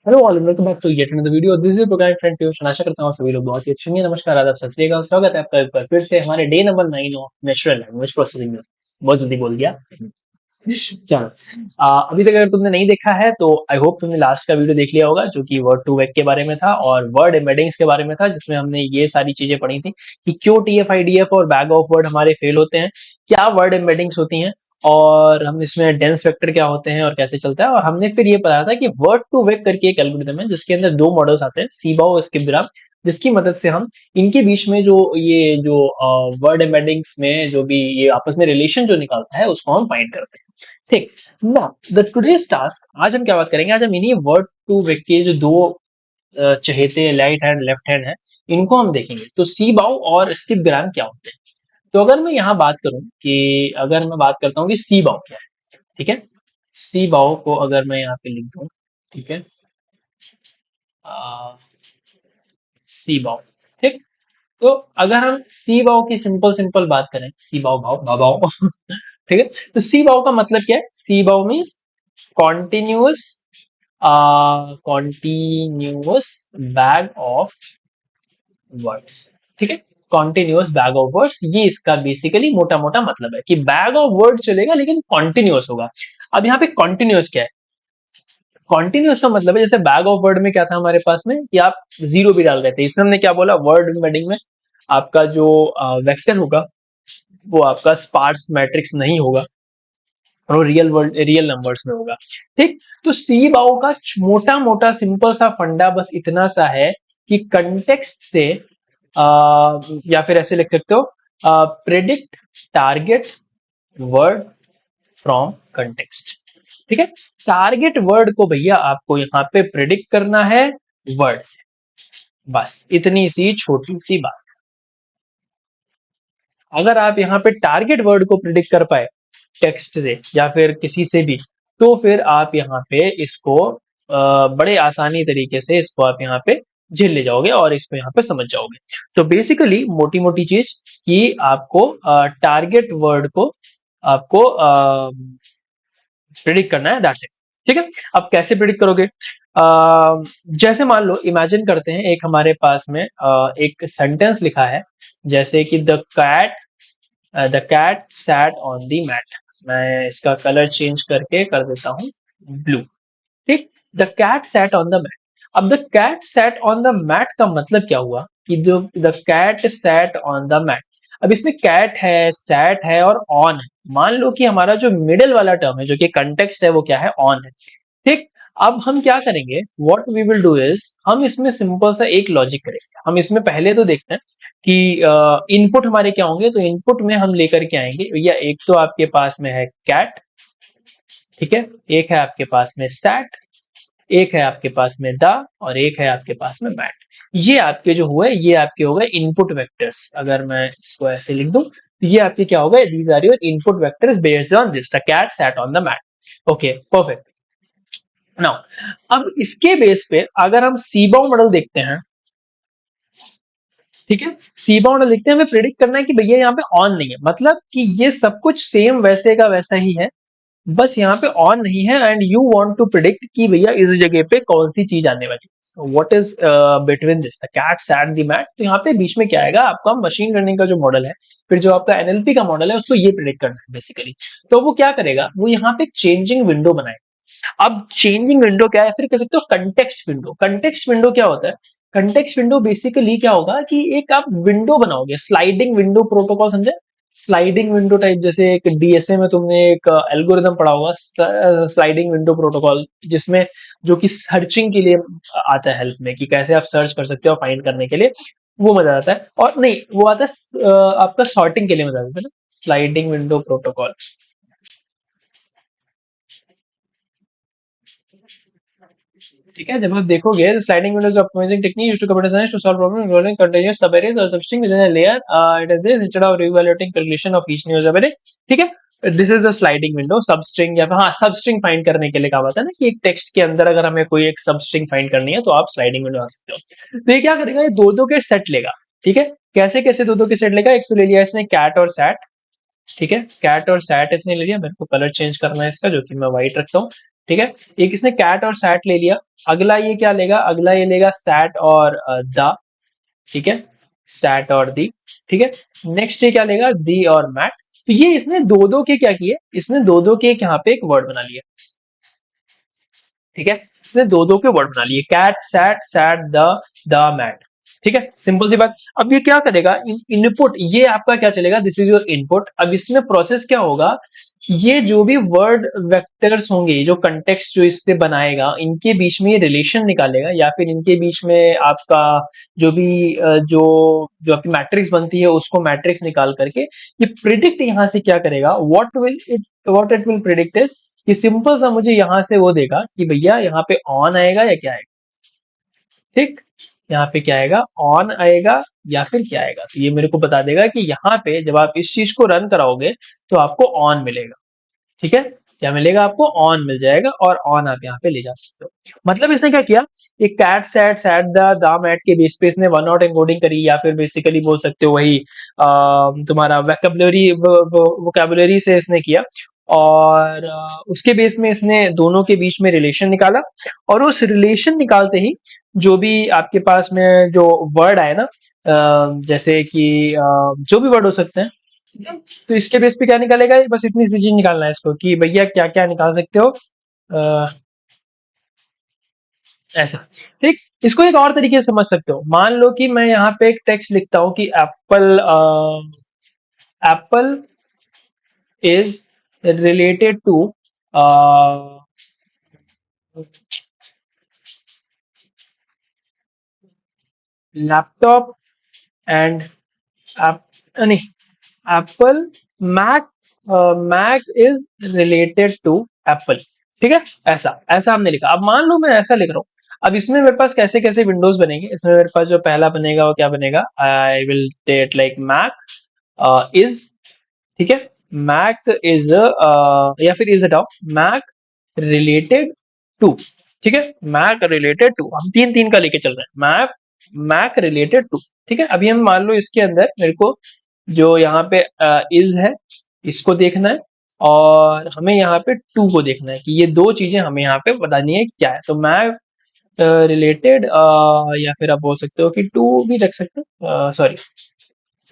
Hello all, welcome back to yet another video. This is program friend Piyush. आशा करता हूँ सभी लोग बहुत ही अच्छे होंगे। नमस्कार, आदाब, सत श्री अकाल। स्वागत है आपका एक बार फिर से हमारे day number 9 of natural language processing में। बहुत जल्दी बोल दिया। चलो, अभी तक अगर तुमने नहीं देखा है तो आई होप तुमने लास्ट का वीडियो देख लिया होगा, जो कि वर्ड टू वेक के बारे में था और वर्ड एम्बेडिंग्स के बारे में था, जिसमें हमने ये सारी चीजें पढ़ी थी कि क्यों टीएफ-आईडीएफ और बैग ऑफ वर्ड हमारे फेल होते हैं, क्या वर्ड एम्बेडिंग्स होती हैं, और हम इसमें डेंस वेक्टर क्या होते हैं और कैसे चलता है। और हमने फिर ये पढ़ा था कि वर्ड टू वेक करके एक एल्गोरिथम है जिसके अंदर दो मॉडल्स आते हैं, सीबाओ और स्किपग्राम, जिसकी मदद से हम इनके बीच में जो वर्ड एम्बेडिंग्स में जो भी ये आपस में रिलेशन जो निकालता है उसको हम फाइंड करते हैं। ठीक। ना, द टुडेज टास्क, आज हम क्या बात करेंगे, आज हम इन्हीं वर्ड टू वेक के जो दो चहेते राइट हैंड लेफ्ट हैंड है, इनको हम देखेंगे। तो सी बाउ और स्किप ग्राम क्या होते हैं। तो अगर मैं यहाँ बात करूं कि अगर मैं बात करता हूँ कि सी बाउ क्या है, ठीक है। सी बाउ को अगर मैं यहाँ पे लिख दूं, ठीक है, सी बाउ, ठीक। तो अगर हम सी बाउ की सिंपल सिंपल बात करें, सी बाउ भाव भाव ठीक है। तो सी बाउ का मतलब क्या है? सी बाउ means continuous continuous bag of words, ठीक है। कॉन्टिन्यूअस बैग ऑफ वर्ड्स, ये इसका बेसिकली मोटा मोटा मतलब है कि बैग ऑफ वर्ड चलेगा लेकिन कॉन्टिन्यूअस होगा। अब यहाँ पे कॉन्टिन्यूअस क्या है? कॉन्टिन्यूअस का मतलब है, जैसे बैग ऑफ वर्ड में क्या था हमारे पास में कि आप जीरो भी डाल रहे थे, इसमें हमने क्या बोला, वर्ड एम्बेडिंग में आपका जो वेक्टर होगा वो आपका स्पार्स मैट्रिक्स नहीं होगा और रियल नंबर्स में होगा। ठीक। तो सी बाउ का मोटा मोटा सिंपल सा फंडा बस इतना सा है कि कंटेक्स्ट से या फिर ऐसे लिख सकते हो, predict target word from context. ठीक है। टारगेट वर्ड को भैया आपको यहाँ पे प्रेडिक्ट करना है वर्ड से, बस इतनी सी छोटी सी बात। अगर आप यहाँ पे टारगेट वर्ड को प्रिडिक्ट कर पाए टेक्स्ट से या फिर किसी से भी, तो फिर आप यहाँ पे इसको बड़े आसानी तरीके से इसको आप यहाँ पे झेल ले जाओगे और इसको यहाँ पे समझ जाओगे। तो बेसिकली मोटी मोटी चीज कि आपको टारगेट वर्ड को आपको प्रिडिक्ट करना है, दैट्स इट। ठीक है। अब कैसे प्रिडिक्ट करोगे? जैसे मान लो, इमेजिन करते हैं एक हमारे पास में एक सेंटेंस लिखा है, जैसे कि the cat sat on the mat. मैं इसका कलर चेंज करके कर देता हूँ ब्लू। ठीक। The cat sat on the mat. अब the cat sat on the mat का मतलब क्या हुआ कि जो the cat sat on the mat, अब इसमें कैट है, सैट है और ऑन है। मान लो कि हमारा जो मिडिल वाला टर्म है जो कि कंटेक्स्ट है वो क्या है, ऑन है। ठीक। अब हम क्या करेंगे, what we will do is, हम इसमें सिंपल सा एक लॉजिक करेंगे। हम इसमें पहले तो देखते हैं कि इनपुट हमारे क्या होंगे। तो इनपुट में हम लेकर के आएंगे भैया, एक तो आपके पास में है कैट, ठीक है, एक है आपके पास में सैट, एक है आपके पास में द, और एक है आपके पास में मैट। ये आपके जो हुए, ये आपके हो गए इनपुट वेक्टर्स। अगर मैं इसको ऐसे लिख दूं तो ये आपके क्या हो गए, these are your input vectors based on this, the cat sat on the mat. Okay, perfect. Now अब इसके बेस पे अगर हम सीबाउ मॉडल देखते हैं, ठीक है, सीबाउ मॉडल देखते हैं, हमें प्रिडिक्ट करना है कि भैया यहाँ पे ऑन नहीं है, मतलब कि ये सब कुछ सेम वैसे का वैसा ही है, बस यहाँ पे ऑन नहीं है। And you want to predict कि भैया इस जगह पे कौन सी चीज आने वाली, what is between this the cat sat the mat. तो यहाँ पे बीच में क्या आएगा, आपका मशीन लर्निंग का जो मॉडल है, फिर जो आपका एनएलपी का मॉडल है, उसको ये प्रिडिक्ट करना है बेसिकली। तो वो क्या करेगा, वो यहाँ पे चेंजिंग विंडो बनाएगा। अब चेंजिंग विंडो क्या है, फिर कह सकते हो कंटेक्स्ट विंडो। कंटेक्स्ट विंडो क्या होता है? कंटेक्स्ट विंडो बेसिकली क्या होगा कि एक आप विंडो बनाओगे, स्लाइडिंग विंडो प्रोटोकॉल, समझे? स्लाइडिंग विंडो टाइप, जैसे एक डीएसए में तुमने एक एल्गोरिदम पढ़ा होगा, स्लाइडिंग विंडो प्रोटोकॉल, जिसमें जो कि सर्चिंग के लिए आता है हेल्प में, कि कैसे आप सर्च कर सकते हो फाइंड करने के लिए, वो मजा आता है। और नहीं, वो आता है आपका सॉर्टिंग के लिए मजा आता है ना, स्लाइडिंग विंडो प्रोटोकॉल। ठीक है। जब आप देखोगे, sliding windows optimising technique used to computer science to solve problem involving continuous subarrays और substring within a layer, it is this instead of reevaluating calculation of each new subarray. ठीक है। This is a sliding window. Substring या फिर हाँ, substring find करने के लिए कहा जाता है ना, कि एक टेक्स्ट के अंदर अगर हमें कोई एक सबस्ट्रिंग फाइंड करनी है तो आप स्लाइडिंग विंडो आ सकते हो। तो ये क्या करेगा, ये दो दो के सेट लेगा। ठीक है। कैसे कैसे दो दो के सेट लेगा, एक तो ले लिया इसने कैट और सैट, ठीक है, कैट और सैट इसने ले लिया। मेरे को कलर चेंज करना है इसका, जो कि मैं व्हाइट रखता हूँ। ठीक है, एक इसने कैट और सैट ले लिया। अगला ये क्या लेगा, अगला ये लेगा सैट और द, ठीक है, सैट और दी, ठीक है। नेक्स्ट ये क्या लेगा, दी और मैट। तो ये इसने दो दो के क्या किए, इसने दो दो के एक यहाँ पे एक वर्ड बना लिया, ठीक है। इसने दो दो के वर्ड बना लिए, cat sat, sat the mat, ठीक है, सिंपल सी बात। अब ये क्या करेगा, इनपुट ये आपका क्या चलेगा, दिस इज योर इनपुट। अब इसमें प्रोसेस क्या होगा, ये जो भी वर्ड वेक्टर्स होंगे, जो कंटेक्स्ट जो इससे बनाएगा, इनके बीच में ये रिलेशन निकालेगा, या फिर इनके बीच में आपका जो भी जो जो आपकी मैट्रिक्स बनती है उसको मैट्रिक्स निकाल करके ये प्रिडिक्ट यहाँ से क्या करेगा, what it will predict is कि सिंपल सा मुझे यहाँ से वो देगा कि भैया यहाँ पे ऑन आएगा या क्या आएगा, ठीक। यहाँ पे क्या आएगा, ऑन आएगा या फिर क्या आएगा। तो ये मेरे को बता देगा कि यहाँ पे जब आप इस चीज को रन कराओगे तो आपको ऑन मिलेगा, ठीक है। क्या मिलेगा आपको, ऑन मिल जाएगा, और ऑन आप यहाँ पे ले जा सकते हो। मतलब इसने क्या किया, एक cat sat sat the mat के बेस पे इसने वन नॉट एनकोडिंग करी, या फिर बेसिकली बोल सकते हो वही तुम्हारा वोकैबुलरी से इसने किया, और उसके बेस में इसने दोनों के बीच में रिलेशन निकाला। और उस रिलेशन निकालते ही जो भी आपके पास में जो वर्ड आए ना, जैसे कि जो भी वर्ड हो सकते हैं, तो इसके बेस पे क्या निकालेगा, बस इतनी सी चीज निकालना है इसको कि भैया क्या क्या निकाल सकते हो, अ, ऐसा, ठीक। इसको एक और तरीके से समझ सकते हो, मान लो कि मैं यहाँ पे एक टेक्स्ट लिखता हूँ कि Apple Apple is related to laptop and नहीं, Apple Mac Mac is related to Apple, ठीक है। ऐसा ऐसा हमने लिखा। अब मान लो मैं ऐसा लिख रहा हूँ, अब इसमें मेरे पास कैसे कैसे विंडोज बनेंगे, इसमें मेरे पास जो पहला बनेगा वो क्या बनेगा, I will tate like mac is, ठीक है, मैक इज या फिर इज हटाओ, मैक रिलेटेड टू, ठीक है, मैक रिलेटेड टू, हम तीन तीन का लेके चल रहे हैं, मैक मैक रिलेटेड टू, ठीक है। अभी हम मान लो इसके अंदर मेरे को जो यहाँ पे इज है इसको देखना है, और हमें यहाँ पे टू को देखना है कि ये दो चीजें हमें यहाँ पे बतानी है क्या है। तो मैक रिलेटेड या फिर आप बोल सकते हो कि टू भी रख सकते हो, सॉरी,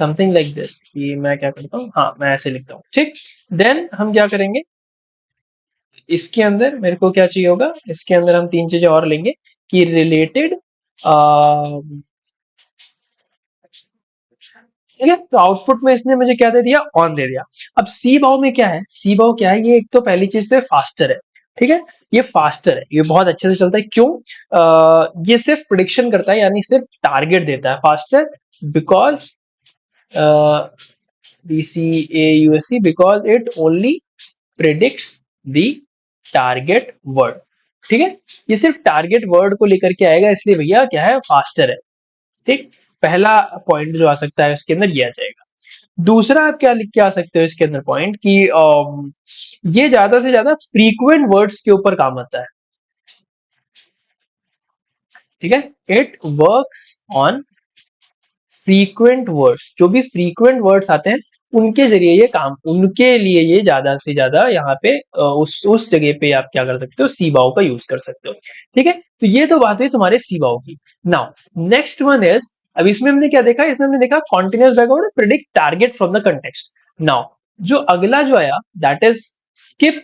समथिंग लाइक दिस, कि मैं क्या करता हूँ, हाँ मैं ऐसे लिखता हूँ, ठीक। देन हम क्या करेंगे, इसके अंदर मेरे को क्या चाहिए होगा, इसके अंदर हम तीन चीजें और लेंगे कि रिलेटेड, ठीक है। तो आउटपुट में इसने मुझे क्या दे दिया, ऑन दे दिया। अब सी बाउ में क्या है, सी बाउ क्या है, ये एक तो पहली चीज से फास्टर है, ठीक है, ये फास्टर है, ये बहुत अच्छे से चलता है। क्यों, ये सिर्फ प्रिडिक्शन करता है, यानी सिर्फ टारगेट देता है, faster because BCAUSC because it only predicts the target word, ठीक है। ये सिर्फ टारगेट वर्ड को लेकर के आएगा, इसलिए भैया क्या है, फास्टर है, ठीक। पहला पॉइंट जो आ सकता है इसके अंदर ये आ जाएगा। दूसरा आप क्या लिख के आ सकते हो इसके अंदर पॉइंट कि ये ज्यादा से ज्यादा फ्रीक्वेंट वर्ड्स के ऊपर काम आता है, ठीक है। It works on frequent words, जो भी फ्रीक्वेंट वर्ड्स आते हैं उनके जरिए ये काम, उनके लिए ये ज्यादा से ज्यादा यहाँ पे उस जगह पे आप क्या कर सकते हो, सीबाओ का यूज कर सकते हो, ठीक है। तो ये तो बात हुई तुम्हारे सीबाओ की। नाउ नेक्स्ट वन इज, अब इसमें हमने क्या देखा, इसमें हमने देखा continuous backward predict target from the context. Now जो अगला जो आया दैट इज स्किप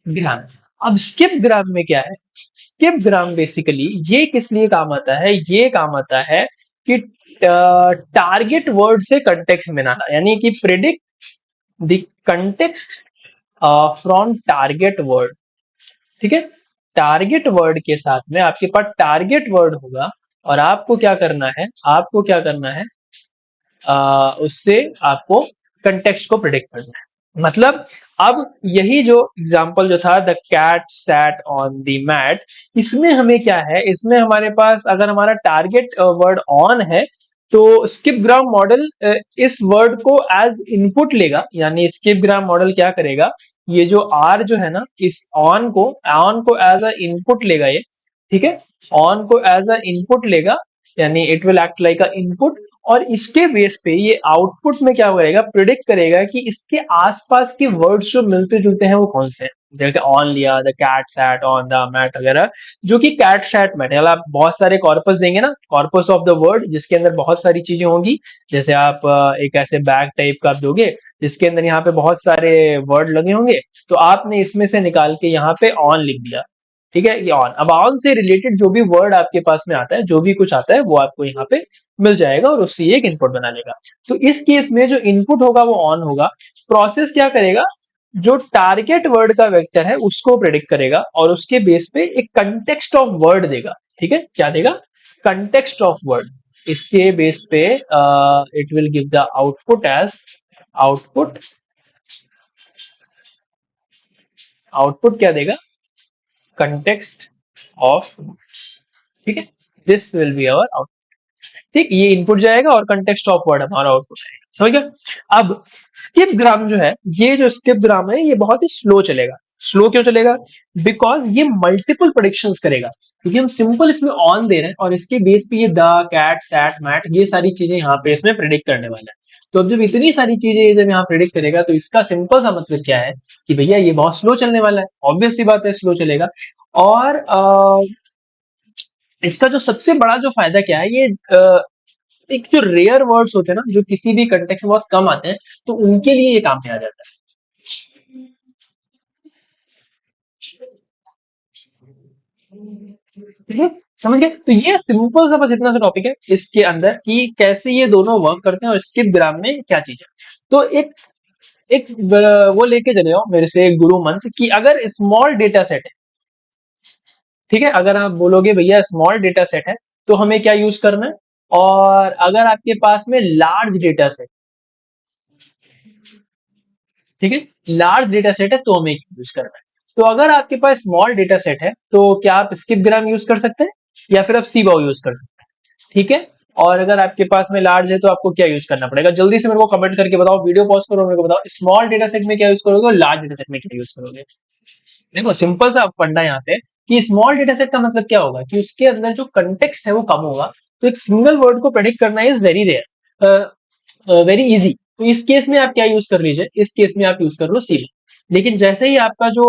ग्राम। अब स्किप ग्राम में क्या है, स्किप ग्राम बेसिकली ये किस लिए काम आता है, ये काम आता है कि टारगेट वर्ड से कंटेक्स्ट बनाना, यानी कि predict the context from target word, ठीक है। टारगेट वर्ड के साथ में आपके पास टारगेट वर्ड होगा, और आपको क्या करना है, आपको क्या करना है, उससे आपको कंटेक्स्ट को प्रिडिक्ट करना है। मतलब अब यही जो एग्जांपल जो था the cat sat on the mat, इसमें हमें क्या है, इसमें हमारे पास अगर हमारा टारगेट वर्ड ऑन है तो स्किप ग्राम मॉडल इस वर्ड को एज इनपुट लेगा, यानी स्किप ग्राम मॉडल क्या करेगा, ये जो आर जो है ना, इस ऑन को एज अ इनपुट लेगा ये, ठीक है, ऑन को एज अ इनपुट लेगा, यानी it will act like a input, और इसके बेस पे ये आउटपुट में क्या करेगा, प्रिडिक्ट करेगा कि इसके आसपास के वर्ड्स जो मिलते जुलते हैं वो कौन से हैं, जैसे ऑन लिया, the cat sat on the mat वगैरह, जो कि कैट सैट मैट, मतलब आप बहुत सारे कॉर्पस देंगे ना, कॉर्पस ऑफ द वर्ड, जिसके अंदर बहुत सारी चीजें होंगी। जैसे आप एक ऐसे बैग टाइप का आप दोगे जिसके अंदर यहाँ पे बहुत सारे वर्ड लगे होंगे, तो आपने इसमें से निकाल के यहाँ पे ऑन लिख दिया। ठीक है, ये ऑन, अब ऑन से रिलेटेड जो भी वर्ड आपके पास में आता है, जो भी कुछ आता है, वो आपको यहाँ पे मिल जाएगा और उससे एक इनपुट बना लेगा। तो इस केस में जो इनपुट होगा वो ऑन होगा। प्रोसेस क्या करेगा, जो टारगेट वर्ड का वेक्टर है उसको प्रेडिक्ट करेगा और उसके बेस पे एक कंटेक्स्ट ऑफ वर्ड देगा। ठीक है, क्या देगा, कंटेक्स्ट ऑफ वर्ड। इसके बेस पे it will give the output as output. Output क्या देगा, कंटेक्स्ट ऑफ वर्ड्स। ठीक है, this will be our output. ठीक, ये इनपुट जाएगा और कंटेक्स्ट ऑफ वर्ड हमारा आउटपुट आएगा। समझ गया। अब स्किप ग्राम जो है, ये जो स्किप ग्राम है ये बहुत ही स्लो चलेगा। स्लो क्यों चलेगा, बिकॉज ये मल्टीपल प्रेडिक्शंस करेगा, क्योंकि हम सिंपल इसमें ऑन दे रहे हैं और इसके बेस पे ये द कैट सैट मैट ये सारी चीजें यहाँ पे इसमें प्रेडिक्ट करने वाला है। तो अब जब इतनी सारी चीजें ये जब यहाँ प्रेडिक्ट करेगा, तो इसका सिंपल सा मतलब क्या है कि भैया ये बहुत स्लो चलने वाला है। ऑब्वियस सी बात है, स्लो चलेगा। और इसका जो सबसे बड़ा जो फायदा क्या है, ये एक जो रेयर वर्ड्स होते हैं ना, जो किसी भी कंटेक्स्ट में बहुत कम आते हैं, तो उनके लिए ये काम में आ जाता है। ठीक है, समझ गए। तो ये सिंपल सा बस इतना सा टॉपिक है इसके अंदर कि कैसे ये दोनों वर्क करते हैं और स्किप ग्राम में क्या चीज है। तो एक एक वो लेके चले आओ मेरे से, एक गुरु मंत्र कि अगर स्मॉल डेटा सेट है, ठीक है, अगर आप बोलोगे भैया स्मॉल डेटा सेट है तो हमें क्या यूज करना है, और अगर आपके पास में लार्ज डेटा सेट, ठीक है, लार्ज डेटा सेट है तो हमें यूज करना है। तो अगर आपके पास स्मॉल डेटा सेट है तो क्या आप स्किप ग्राम यूज कर सकते हैं, या फिर आप सीबाओ यूज कर सकते हैं। ठीक है, और अगर आपके पास में लार्ज है तो आपको क्या यूज करना पड़ेगा, जल्दी से मेरे को कमेंट करके बताओ, वीडियो पॉज करो, मेरे को बताओ स्मॉल डेटा सेट में क्या यूज करोगे और लार्ज डेटा सेट में क्या यूज करोगे। देखो सिंपल सा फंडा यहाँ पे कि स्मॉल डेटा सेट का मतलब क्या होगा कि उसके अंदर जो कंटेक्स्ट है वो कम होगा, तो एक सिंगल वर्ड को प्रेडिक्ट करना is very rare, very easy. तो इस केस में आप क्या यूज कर लीजिए, इस केस में आप यूज कर लो सी। लेकिन जैसे ही आपका जो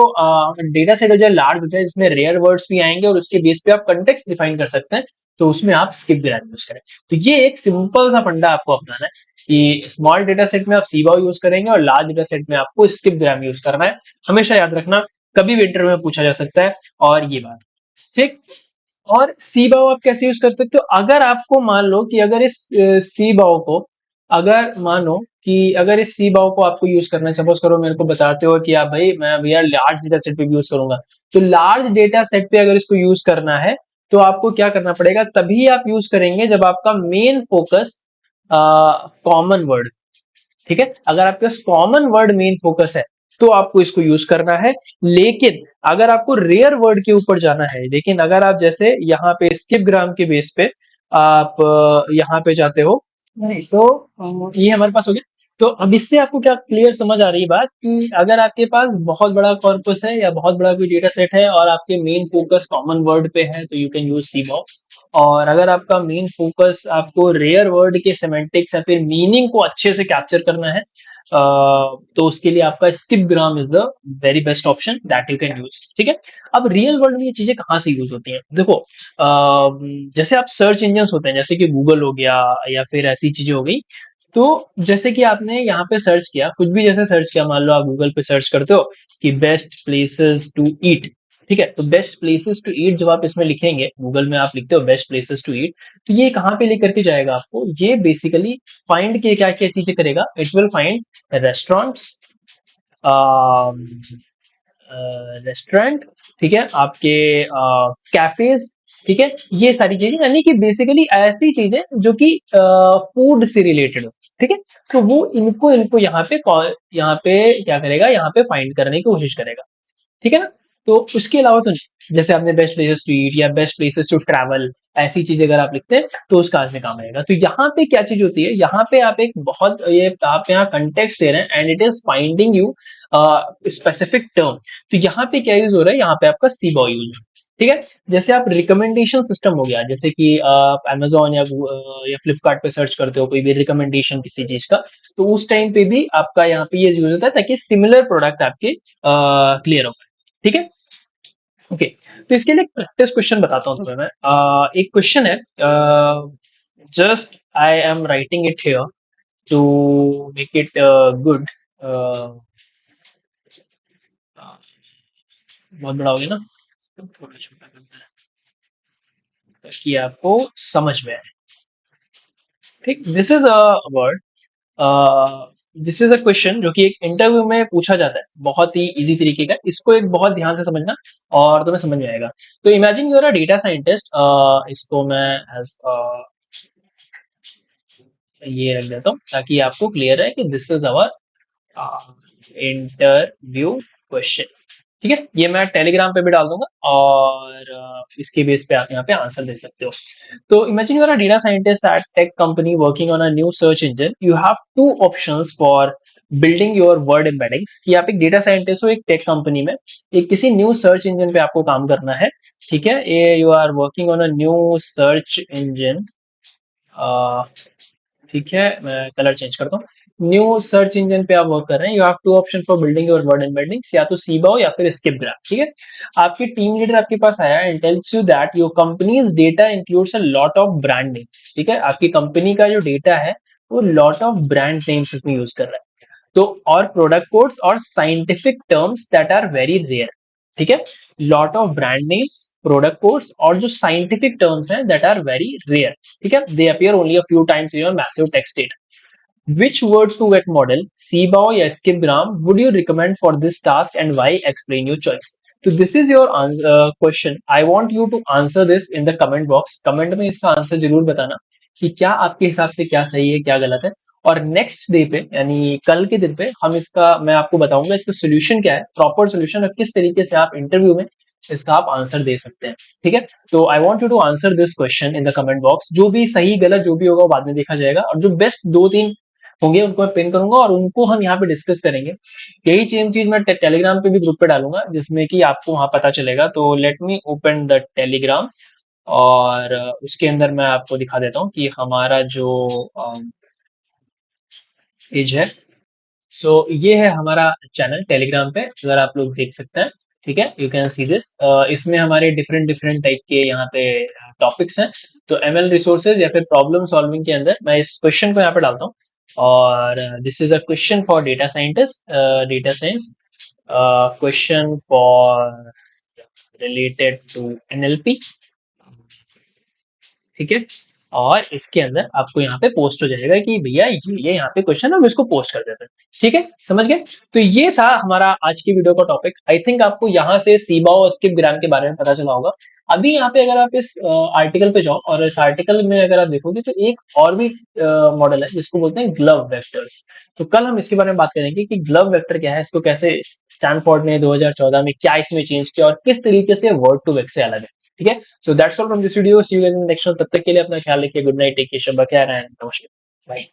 डेटा सेट हो जाए, लार्ज हो जाए, इसमें रेयर वर्ड्स भी आएंगे और उसके बेस पे आप कंटेक्स्ट डिफाइन कर सकते हैं, तो उसमें आप स्किप ग्राम यूज करें। तो ये एक सिंपल सा फंडा आपको अपनाना है कि स्मॉल डेटा सेट में आप सीबाओ यूज करेंगे और लार्ज डेटा सेट में आपको स्किप ग्राम यूज करना है। हमेशा याद रखना, कभी भी इंटरव्यू में पूछा जा सकता है। और ये बात ठीक। और सी बाव आप कैसे यूज कर सकते हो, अगर आपको मान लो कि अगर इस सी बाव को, अगर मानो कि अगर इस सी बाव को आपको यूज करना है, सपोज करो मेरे को बताते हो कि आप भाई मैं भैया लार्ज डेटा सेट पे भी यूज करूंगा, तो लार्ज डेटा सेट पे अगर इसको यूज करना है तो आपको क्या करना पड़ेगा, तभी आप यूज करेंगे जब आपका मेन फोकस कॉमन वर्ड। ठीक है, अगर आपके पास कॉमन वर्ड मेन फोकस है तो आपको इसको यूज करना है। लेकिन अगर आपको रेयर वर्ड के ऊपर जाना है, लेकिन अगर आप जैसे यहाँ पे स्किप ग्राम के बेस पे आप यहाँ पे जाते हो, नहीं तो ये हमारे पास हो गया। तो अब इससे आपको क्या क्लियर समझ आ रही है बात कि अगर आपके पास बहुत बड़ा कॉर्पस है या बहुत बड़ा कोई डेटा सेट है और आपके मेन फोकस कॉमन वर्ड पे है, तो यू कैन यूज सीबॉक। और अगर आपका मेन फोकस आपको रेयर वर्ड के सेमेंटिक्स या फिर मीनिंग को अच्छे से कैप्चर करना है, तो उसके लिए आपका skip gram is the very best option that you can use. ठीक है, अब रियल वर्ल्ड में ये चीजें कहाँ से यूज होती हैं, देखो जैसे आप सर्च इंजन होते हैं, जैसे कि गूगल हो गया या फिर ऐसी चीजें हो गई। तो जैसे कि आपने यहाँ पे सर्च किया, कुछ भी जैसे सर्च किया, मान लो आप गूगल पे सर्च करते हो कि बेस्ट प्लेसेस टू ईट। ठीक है, तो बेस्ट प्लेसेस टू ईट जब आप इसमें लिखेंगे, गूगल में आप लिखते हो बेस्ट प्लेसेस टू ईट, तो ये कहाँ पे लेकर के जाएगा आपको, ये बेसिकली फाइंड के क्या क्या चीजें करेगा, it will find restaurants, restaurant, ठीक है, आपके कैफेज, ठीक है, ये सारी चीजें, यानी कि बेसिकली ऐसी चीजें जो कि फूड से रिलेटेड हो। ठीक है, तो वो इनको इनको यहाँ पे क्या करेगा, यहाँ पे फाइंड करने की कोशिश करेगा। ठीक है ना। तो उसके अलावा तो नहीं, जैसे आपने बेस्ट प्लेसेस टू ईट या बेस्ट प्लेसेस टू ट्रैवल, ऐसी चीजें अगर आप लिखते हैं तो उस काज में काम आएगा। तो यहाँ पे क्या चीज होती है, यहाँ पे आप एक बहुत ये आप यहाँ कंटेक्स्ट दे रहे हैं and it is finding you specific term. तो यहाँ पे क्या यूज हो रहा है, यहाँ पे आपका सीबॉ यूज है। ठीक है, जैसे आप रिकमेंडेशन सिस्टम हो गया, जैसे कि आप अमेजोन या फ्लिपकार्ट पे सर्च करते हो कोई भी रिकमेंडेशन किसी चीज का, तो उस टाइम पे भी आपका यहाँ पे ये यूज होता है ताकि सिमिलर प्रोडक्ट आपके क्लियर हो। ठीक है। ओके, तो इसके लिए एक प्रैक्टिस क्वेश्चन बताता हूँ तुम्हें मैं। एक क्वेश्चन है, just I am writing it here to make it good. बहुत बड़ा हो गया ना, तो थोड़ा छोटा करते हैं ताकि आपको समझ में आए। ठीक, this is a word, this is a question जो कि एक इंटरव्यू में पूछा जाता है, बहुत ही इजी तरीके का। इसको एक बहुत ध्यान से समझना और तुम्हें समझ में आएगा। तो imagine you're a data scientist, इसको मैं एज ये रख देता हूँ ताकि आपको क्लियर है कि this is our interview question. ठीक है, ये मैं टेलीग्राम पे भी डाल दूंगा और इसके बेस पे आप यहाँ पे आंसर दे सकते हो। तो imagine you are a data scientist at tech company working on a new search engine. You have two options for building your word embeddings. कि आप एक डेटा साइंटिस्ट हो एक टेक कंपनी में, एक किसी न्यू सर्च इंजन पे आपको काम करना है। ठीक है, ये you are working on a new search engine. ठीक है, मैं कलर चेंज करता हूँ। न्यू सर्च इंजन पे आप वर्क कर रहे हैं। You have two option for building your word embeddings, या तो सीबाओ या फिर स्किपग्राफ। ठीक है, आपकी टीम लीडर आपके पास आया and tells you that your company's data includes a lot of brand names. ठीक है, आपकी कंपनी का जो डेटा है वो लॉट ऑफ ब्रांड नेम्स इसमें यूज कर रहा है। तो और प्रोडक्ट कोड्स और scientific terms that are very rare. ठीक है, lot of brand names, product codes और जो साइंटिफिक टर्म्स हैं दैट आर वेरी रेयर। ठीक है, they appear only a few times in your massive text data. Which word to vec model, CBAO या skipgram, would you recommend for this task and why? Explain your choice. So this is your question. I want you to answer this in the comment box. Comment में इसका answer जरूर बताना कि क्या आपके हिसाब से क्या सही है क्या गलत है। और नेक्स्ट डे पे यानी कल के दिन पे हम इसका मैं आपको बताऊंगा इसका सोल्यूशन क्या है, प्रॉपर सोल्यूशन, और किस तरीके से आप इंटरव्यू में इसका आप आंसर दे सकते हैं। ठीक है, तो I want you to answer this question in the comment box. जो भी सही गलत जो भी होगा वो बाद में देखा जाएगा, और जो बेस्ट दो तीन होंगे उनको मैं पिन करूंगा और उनको हम यहाँ पे डिस्कस करेंगे। यही सेम चीज मैं टेलीग्राम पे भी ग्रुप पे डालूंगा जिसमें कि आपको वहां पता चलेगा। तो let me open the Telegram और उसके अंदर मैं आपको दिखा देता हूँ कि हमारा जो पेज है। सो ये है हमारा चैनल टेलीग्राम पे, अगर आप लोग देख सकते हैं। ठीक है, यू कैन सी दिस। इसमें हमारे डिफरेंट डिफरेंट टाइप के यहाँ पे टॉपिक्स हैं। तो एमएल रिसोर्सेज या फिर प्रॉब्लम सॉल्विंग के अंदर मैं इस क्वेश्चन को यहाँ पे डालता हूँ। और this is a question for data scientist, data science question for related to NLP. ठीक है, और इसके अंदर आपको यहाँ पे पोस्ट हो जाएगा कि भैया ये यहाँ पे क्वेश्चन हम इसको पोस्ट कर देते हैं। ठीक है, समझ गए। तो ये था हमारा आज की वीडियो का टॉपिक। आई थिंक आपको यहाँ से सीबा और स्किप ग्राम के बारे में पता चला होगा। अभी यहाँ पे अगर आप इस आर्टिकल पे जाओ और इस आर्टिकल में अगर आप देखोगे तो एक और भी मॉडल है जिसको बोलते हैं ग्लव वेक्टर्स। तो कल हम इसके बारे में बात करेंगे कि ग्लव वेक्टर क्या है, इसको कैसे स्टैनफोर्ड ने 2014 में क्या इसमें चेंज किया और किस तरीके से वर्ड टू वेक से अलग है। ठीक है, so that's all from this video. See you in next one. तब तक के लिए अपना ख्याल रखिए। गुड नाइट, टेक केयर, शब्बा खैर एंड नमस्कार, बाय।